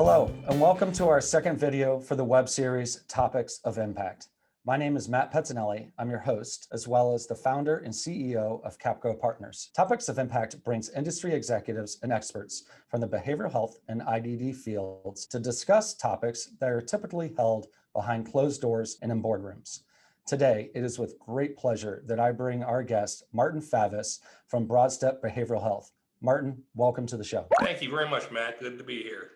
Hello, and welcome to our second video for the web series, Topics of Impact. My name is Matt Pettinelli. I'm your host, as well as the founder and CEO of CapGrow Partners. Topics of Impact brings industry executives and experts from the behavioral health and IDD fields to discuss topics that are typically held behind closed doors and in boardrooms. Today, it is with great pleasure that I bring our guest, Martin Favis from Broadstep Behavioral Health. Martin, welcome to the show. Thank you very much, Matt. Good to be here.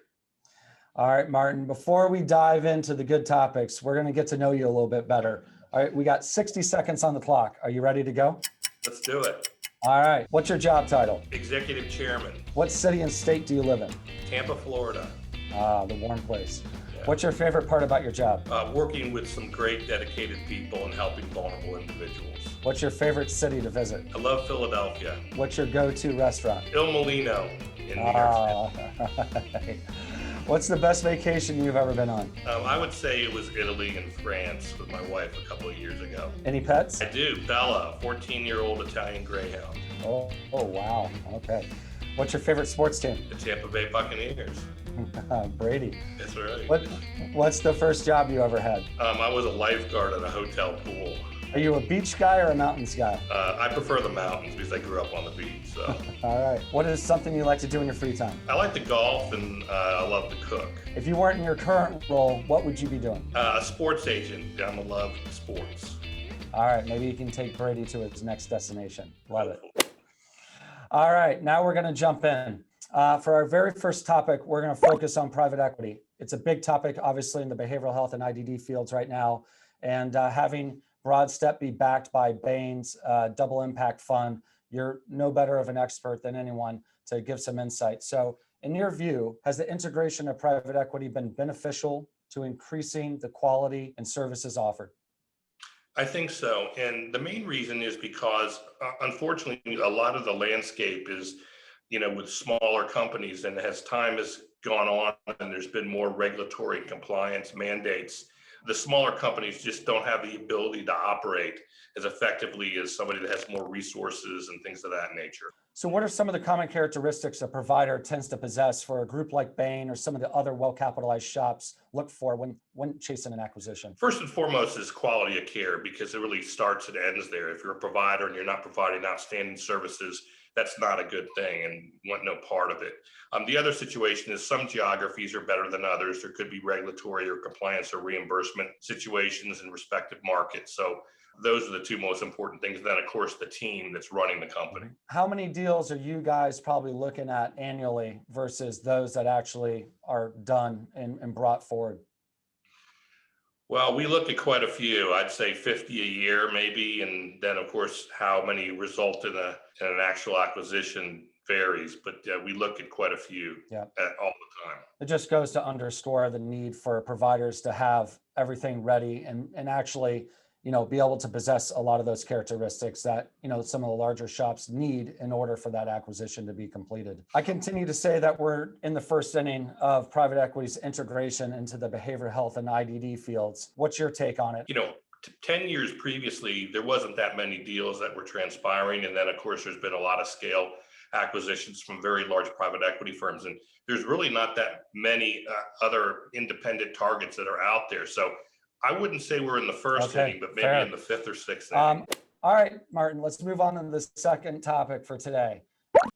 All right, Martin, before we dive into the good topics, we're going to get to know you a little bit better. All right, we got 60 seconds on the clock. Are you ready to go? Let's do it. All right. What's your job title? Executive Chairman. What city and state do you live in? Tampa, Florida. Ah, the warm place. Yeah. What's your favorite part about your job? Working with some great dedicated people and helping vulnerable individuals. What's your favorite city to visit? I love Philadelphia. What's your go-to restaurant? Il Molino in New York City. What's the best vacation you've ever been on? I would say it was Italy and France with my wife a couple of years ago. Any pets? I do. Bella, 14-year-old Italian Greyhound. Oh, wow. Okay. What's your favorite sports team? The Tampa Bay Buccaneers. Brady. That's right. What's the first job you ever had? I was a lifeguard at a hotel pool. Are you a beach guy or a mountains guy? I prefer the mountains because I grew up on the beach. So. All right. What is something you like to do in your free time? I like to golf and I love to cook. If you weren't in your current role, what would you be doing? A sports agent. I'm in love with sports. All right. Maybe you can take Brady to his next destination. Love it. All right. Now we're going to jump in. For our very first topic, we're going to focus on private equity. It's a big topic, obviously, in the behavioral health and IDD fields right now. And having Broadstep be backed by Bain's Double Impact Fund, you're no better of an expert than anyone to give some insight. So in your view, has the integration of private equity been beneficial to increasing the quality and services offered? I think so. And the main reason is because, unfortunately, a lot of the landscape is, with smaller companies, and as time has gone on and there's been more regulatory compliance mandates, the smaller companies just don't have the ability to operate as effectively as somebody that has more resources and things of that nature. So what are some of the common characteristics a provider tends to possess for a group like Bain or some of the other well-capitalized shops look for when chasing an acquisition? First and foremost is quality of care, because it really starts and ends there. If you're a provider and you're not providing outstanding services, that's not a good thing and want no part of it. The other situation is some geographies are better than others. There could be regulatory or compliance or reimbursement situations in respective markets. So those are the two most important things. And then, of course, the team that's running the company. How many deals are you guys probably looking at annually versus those that actually are done and brought forward? Well, we look at quite a few. I'd say 50 a year, maybe. And then, of course, how many result in an actual acquisition varies. But we look at quite a few all the time. It just goes to underscore the need for providers to have everything ready and actually, be able to possess a lot of those characteristics that, some of the larger shops need in order for that acquisition to be completed. I continue to say that we're in the first inning of private equity's integration into the behavioral health and IDD fields. What's your take on it? 10 years previously, there wasn't that many deals that were transpiring. And then, of course, there's been a lot of scale acquisitions from very large private equity firms. And there's really not that many other independent targets that are out there. So I wouldn't say we're in the first inning, but maybe in the fifth or sixth inning. All right, Martin, let's move on to the second topic for today.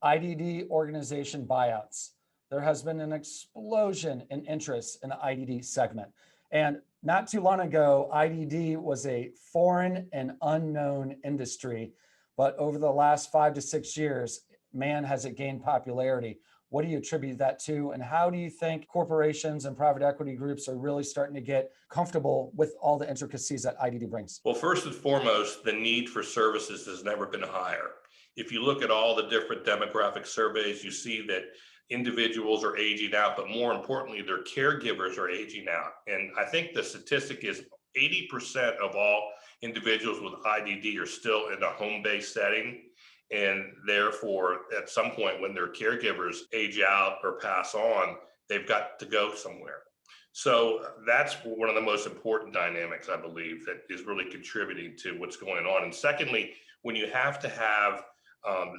IDD organization buyouts. There has been an explosion in interest in the IDD segment. And not too long ago, IDD was a foreign and unknown industry. But over the last 5 to 6 years, man, has it gained popularity. What do you attribute that to? And how do you think corporations and private equity groups are really starting to get comfortable with all the intricacies that IDD brings? Well, first and foremost, the need for services has never been higher. If you look at all the different demographic surveys, you see that individuals are aging out, but more importantly, their caregivers are aging out. And I think the statistic is 80% of all individuals with IDD are still in a home-based setting. And therefore, at some point when their caregivers age out or pass on, they've got to go somewhere. So that's one of the most important dynamics, I believe, that is really contributing to what's going on. And secondly, when you have to have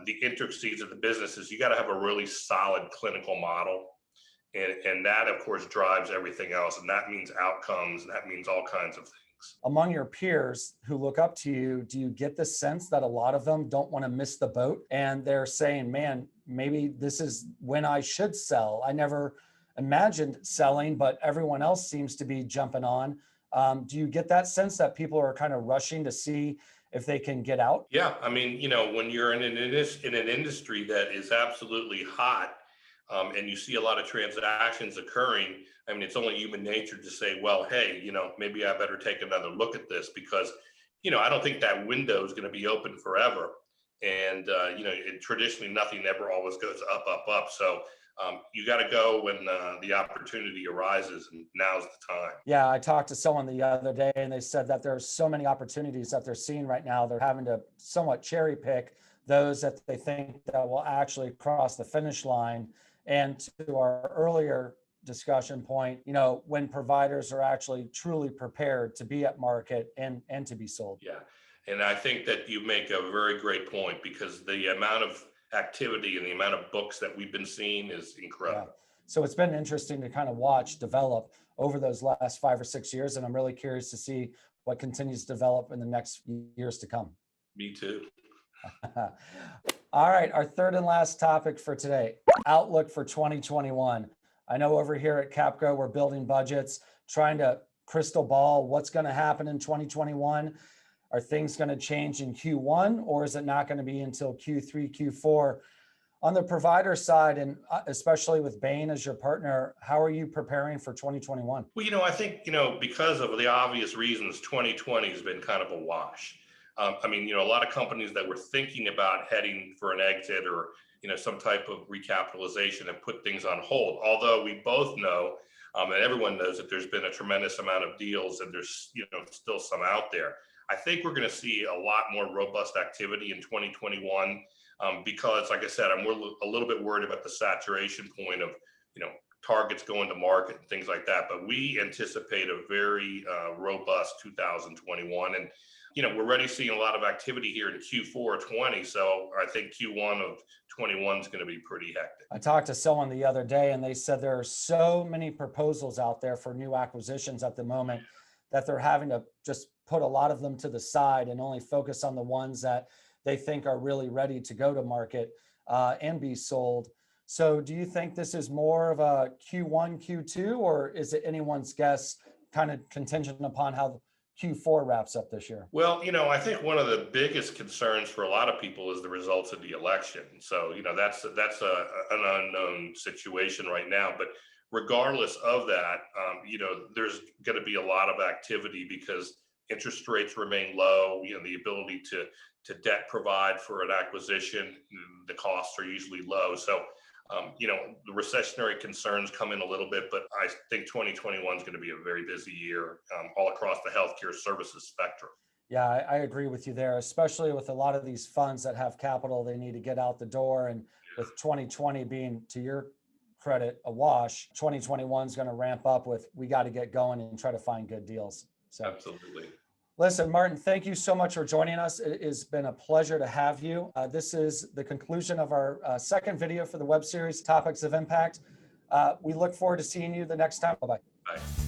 the intricacies of the businesses, you got to have a really solid clinical model. And that, of course, drives everything else. And that means outcomes, and that means all kinds of things. Among your peers who look up to you, do you get the sense that a lot of them don't want to miss the boat and they're saying, man, maybe this is when I should sell? I never imagined selling, but everyone else seems to be jumping on. Do you get that sense that people are kind of rushing to see if they can get out? Yeah, I mean, when you're in an industry that is absolutely hot, and you see a lot of transactions occurring, I mean, it's only human nature to say, well, hey, maybe I better take another look at this because, I don't think that window is going to be open forever. And, traditionally, nothing ever always goes up, up, up. So you got to go when the opportunity arises, and now's the time. Yeah, I talked to someone the other day and they said that there's so many opportunities that they're seeing right now. They're having to somewhat cherry pick those that they think that will actually cross the finish line. And to our earlier discussion point, when providers are actually truly prepared to be at market and to be sold. Yeah. And I think that you make a very great point because the amount of activity and the amount of books that we've been seeing is Yeah. incredible. So it's been interesting to kind of watch develop over those last 5 or 6 years. And I'm really curious to see what continues to develop in the next years to come. Me too. All right, our third and last topic for today, outlook for 2021. I know over here at CapGrow, we're building budgets, trying to crystal ball what's going to happen in 2021. Are things going to change in Q1, or is it not going to be until Q3, Q4? On the provider side, and especially with Bain as your partner, how are you preparing for 2021? Well, I think, because of the obvious reasons, 2020 has been kind of a wash. I mean, a lot of companies that were thinking about heading for an exit or, some type of recapitalization have put things on hold. Although we both know, and everyone knows that there's been a tremendous amount of deals and there's, still some out there. I think we're going to see a lot more robust activity in 2021 because, like I said, I'm a little bit worried about the saturation point of, targets going to market and things like that. But we anticipate a very robust 2021. And, we're already seeing a lot of activity here in Q4 20. So I think Q1 of 21 is going to be pretty hectic. I talked to someone the other day and they said there are so many proposals out there for new acquisitions at the moment that they're having to just put a lot of them to the side and only focus on the ones that they think are really ready to go to market and be sold. So do you think this is more of a Q1, Q2, or is it anyone's guess, kind of contingent upon how Q4 wraps up this year? Well, I think one of the biggest concerns for a lot of people is the results of the election. So, that's an unknown situation right now. But regardless of that, there's going to be a lot of activity because interest rates remain low. The ability to debt provide for an acquisition, the costs are usually low. So, the recessionary concerns come in a little bit, but I think 2021 is going to be a very busy year all across the healthcare services spectrum. Yeah, I agree with you there, especially with a lot of these funds that have capital they need to get out the door. And with 2020 being, to your credit, a wash, 2021 is going to ramp up with, we got to get going and try to find good deals. So Absolutely. listen, Martin, thank you so much for joining us. It has been a pleasure to have you. This is the conclusion of our second video for the web series, Topics of Impact. We look forward to seeing you the next time. Bye-bye. Bye.